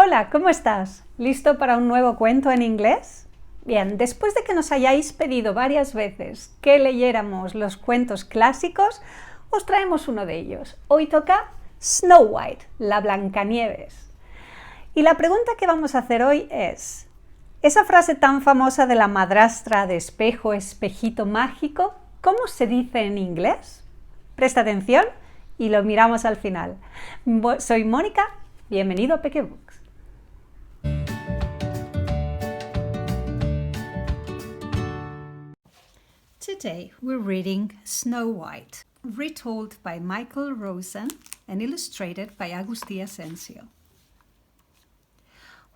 Hola, ¿cómo estás? ¿Listo para un nuevo cuento en inglés? Bien, después de que nos hayáis pedido varias veces que leyéramos los cuentos clásicos, os traemos uno de ellos. Hoy toca Snow White, la Blancanieves. Y la pregunta que vamos a hacer hoy es, esa frase tan famosa de la madrastra de espejo, espejito mágico, ¿cómo se dice en inglés? Presta atención y lo miramos al final. Soy Mónica, bienvenido a Peque Books. Today we're reading Snow White, retold by Michael Rosen and illustrated by Agustí Asensio.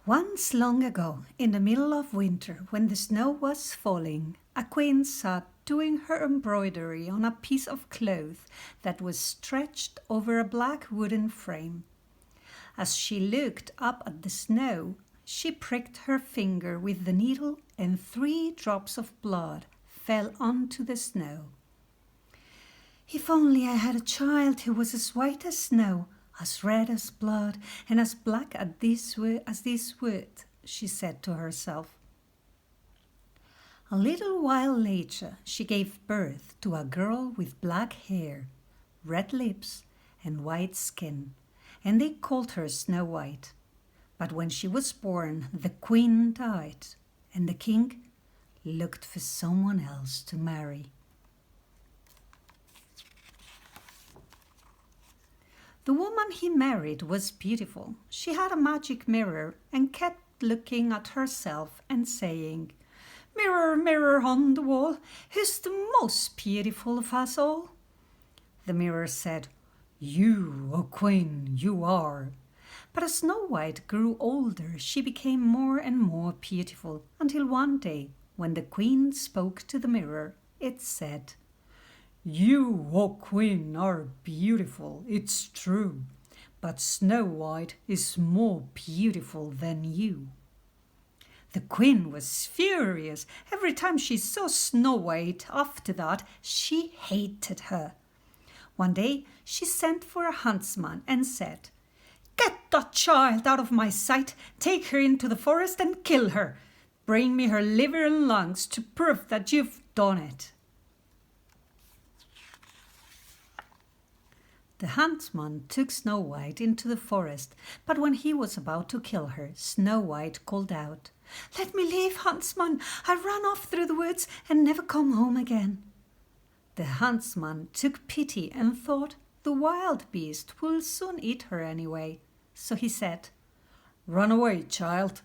Once long ago, in the middle of winter, when the snow was falling, a queen sat doing her embroidery on a piece of cloth that was stretched over a black wooden frame. As she looked up at the snow, she pricked her finger with the needle, and 3 drops of blood fell onto the snow. If only I had a child who was as white as snow, as red as blood, and as black as this wood, she said to herself. A little while later, she gave birth to a girl with black hair, red lips, and white skin, and they called her Snow White. But when she was born, the queen died, and the king looked for someone else to marry. The woman he married was beautiful. She had a magic mirror and kept looking at herself and saying, "Mirror, mirror on the wall, who's the most beautiful of us all?" The mirror said, "You, O queen, you are." But as Snow White grew older, she became more and more beautiful, until one day, when the queen spoke to the mirror, it said, "You, O queen, are beautiful, it's true, but Snow White is more beautiful than you." The queen was furious. Every time she saw Snow White after that, she hated her. One day she sent for a huntsman and said, "Get that child out of my sight, take her into the forest and kill her. Bring me her liver and lungs to prove that you've done it." The huntsman took Snow White into the forest, but when he was about to kill her, Snow White called out, "Let me leave, huntsman. I ran off through the woods and never come home again." The huntsman took pity and thought the wild beast will soon eat her anyway. So he said, "Run away, child."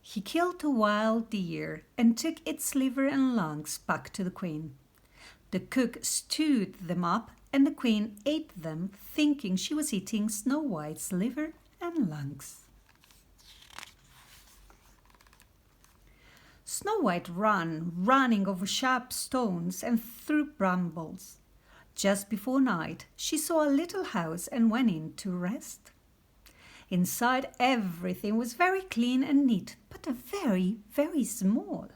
He killed a wild deer and took its liver and lungs back to the queen. The cook stewed them up, and the queen ate them, thinking she was eating Snow White's liver and lungs. Snow White ran, running over sharp stones and through brambles. Just before night, she saw a little house and went in to rest. Inside, everything was very clean and neat, but very, very small.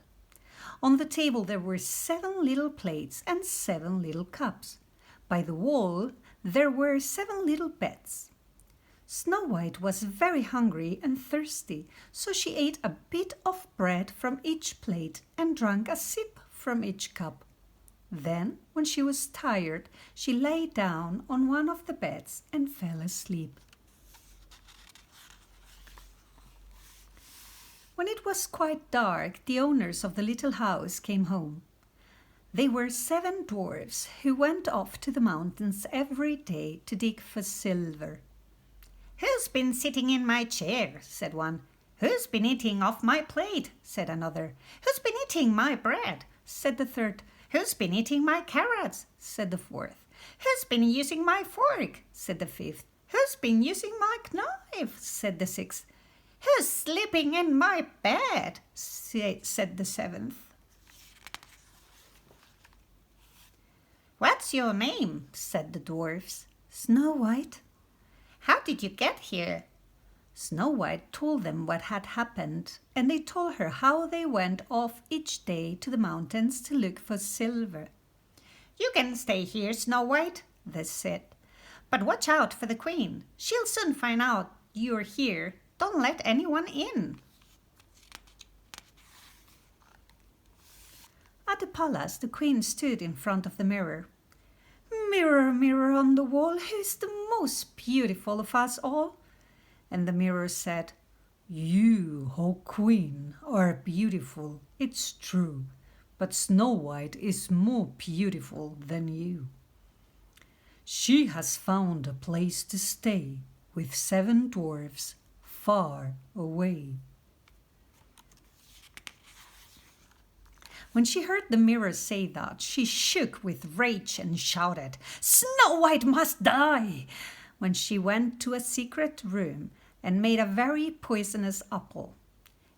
On the table there were 7 little plates and 7 little cups. By the wall there were 7 little beds. Snow White was very hungry and thirsty, so she ate a bit of bread from each plate and drank a sip from each cup. Then, when she was tired, she lay down on one of the beds and fell asleep. When it was quite dark, the owners of the little house came home. They were 7 dwarfs who went off to the mountains every day to dig for silver. "Who's been sitting in my chair?" said one. "Who's been eating off my plate?" said another. "Who's been eating my bread?" said the third. "Who's been eating my carrots?" said the fourth. "Who's been using my fork?" said the fifth. "Who's been using my knife?" said the sixth. "Who's sleeping in my bed?" said the 7th. "What's your name?" said the dwarfs. "Snow White." "How did you get here?" Snow White told them what had happened, and they told her how they went off each day to the mountains to look for silver. "You can stay here, Snow White," they said, "but watch out for the queen. She'll soon find out you're here Don't let anyone in." At the palace, the queen stood in front of the mirror. "Mirror, mirror on the wall, who is the most beautiful of us all?" And the mirror said, "You, O queen, are beautiful, it's true, but Snow White is more beautiful than you. She has found a place to stay with 7 dwarfs far away." When she heard the mirror say that, she shook with rage and shouted, "Snow White must die!" When she went to a secret room and made a very poisonous apple.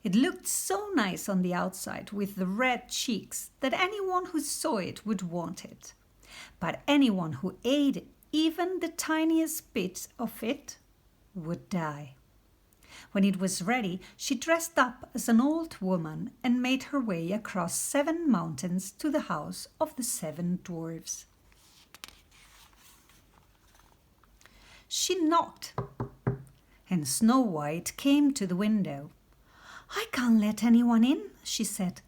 It looked so nice on the outside with the red cheeks that anyone who saw it would want it. But anyone who ate even the tiniest bit of it would die. When it was ready, she dressed up as an old woman and made her way across 7 mountains to the house of the 7 dwarfs. She knocked, and Snow White came to the window. "I can't let anyone in," she said.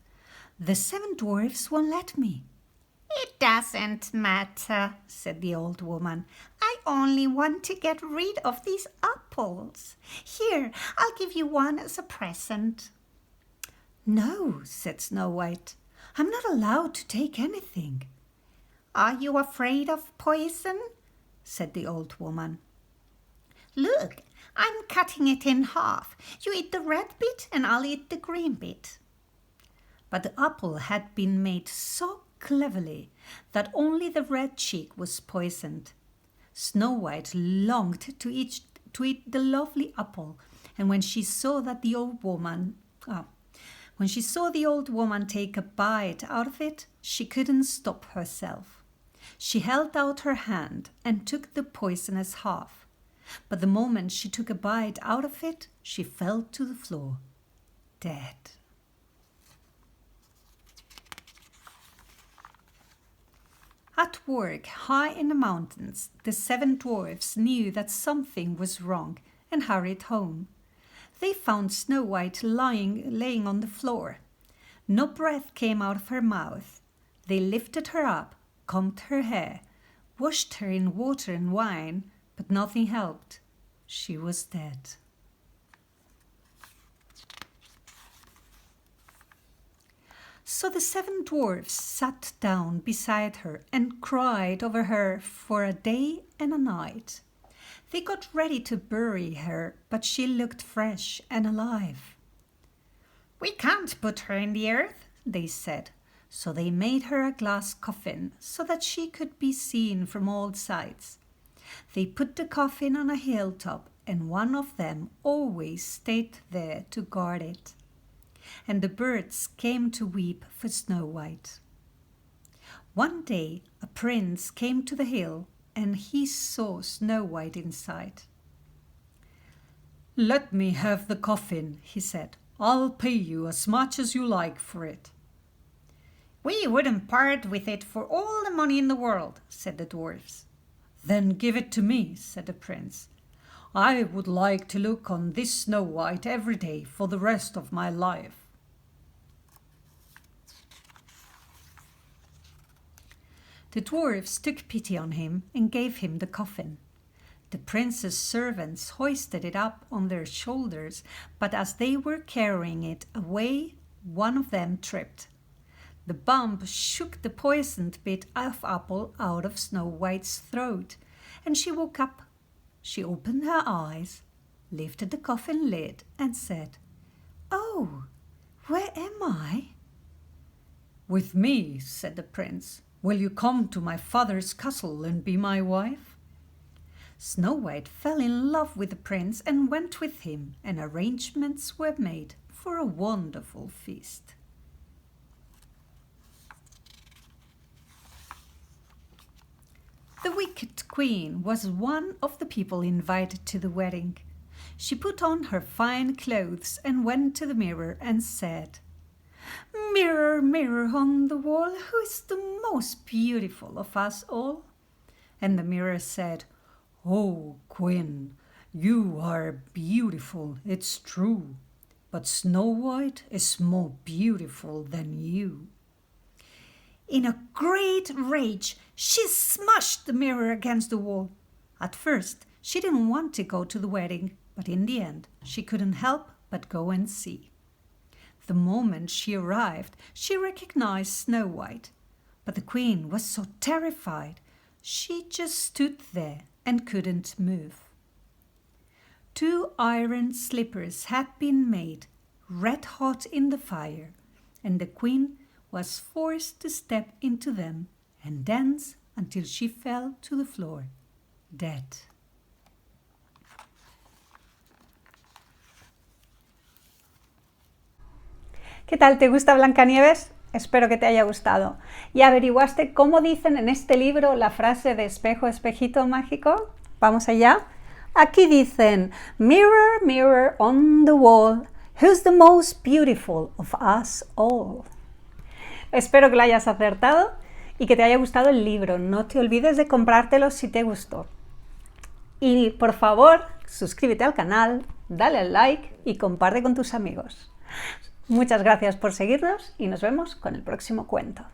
"The 7 dwarfs won't let me." "It doesn't matter," said the old woman. "I only want to get rid of these apples. Here, I'll give you one as a present." "No," said Snow White. "I'm not allowed to take anything." "Are you afraid of poison?" said the old woman. "Look, I'm cutting it in half. You eat the red bit and I'll eat the green bit." But the apple had been made so cleverly that only the red cheek was poisoned. Snow White longed to eat the lovely apple, and when she saw the old woman take a bite out of it, she couldn't stop herself. She held out her hand and took the poisonous half, but the moment she took a bite out of it, she fell to the floor, dead. At work high in the mountains, the 7 dwarfs knew that something was wrong and hurried home. They found Snow White laying on the floor. No breath came out of her mouth. They lifted her up, combed her hair, washed her in water and wine, but nothing helped. She was dead. So the 7 dwarfs sat down beside her and cried over her for a day and a night. They got ready to bury her, but she looked fresh and alive. "We can't put her in the earth," they said. So they made her a glass coffin so that she could be seen from all sides. They put the coffin on a hilltop, and one of them always stayed there to guard it. And the birds came to weep for Snow White. One day a prince came to the hill, and he saw Snow White inside. "Let me have the coffin," he said. "I'll pay you as much as you like for it." "We wouldn't part with it for all the money in the world," said the dwarfs. "Then give it to me," said the prince. "I would like to look on this Snow White every day for the rest of my life." The dwarfs took pity on him and gave him the coffin. The prince's servants hoisted it up on their shoulders, but as they were carrying it away, one of them tripped. The bump shook the poisoned bit of apple out of Snow White's throat, and she woke up. She opened her eyes, lifted the coffin lid, and said, "Oh, where am I?" "With me," said the prince. "Will you come to my father's castle and be my wife?" Snow White fell in love with the prince and went with him, and arrangements were made for a wonderful feast. The wicked queen was one of the people invited to the wedding. She put on her fine clothes and went to the mirror and said, "Mirror, mirror on the wall, who is the most beautiful of us all?" And the mirror said, "Oh, queen, You are beautiful, it's true, but Snow White is more beautiful than you. In a great rage, she smashed the mirror against the wall. At first, she didn't want to go to the wedding, but in the end, she couldn't help but go and see. The moment she arrived, she recognized Snow White. But the queen was so terrified, she just stood there and couldn't move. 2 iron slippers had been made, red hot in the fire, and the queen was forced to step into them and dance until she fell to the floor, dead. ¿Qué tal? ¿Te gusta Blancanieves? Espero que te haya gustado. ¿Y averiguaste cómo dicen en este libro la frase de espejo, espejito mágico? ¿Vamos allá? Aquí dicen, Mirror, mirror on the wall, who's the most beautiful of us all? Espero que lo hayas acertado y que te haya gustado el libro. No te olvides de comprártelo si te gustó. Y por favor, suscríbete al canal, dale al like y comparte con tus amigos. Muchas gracias por seguirnos y nos vemos con el próximo cuento.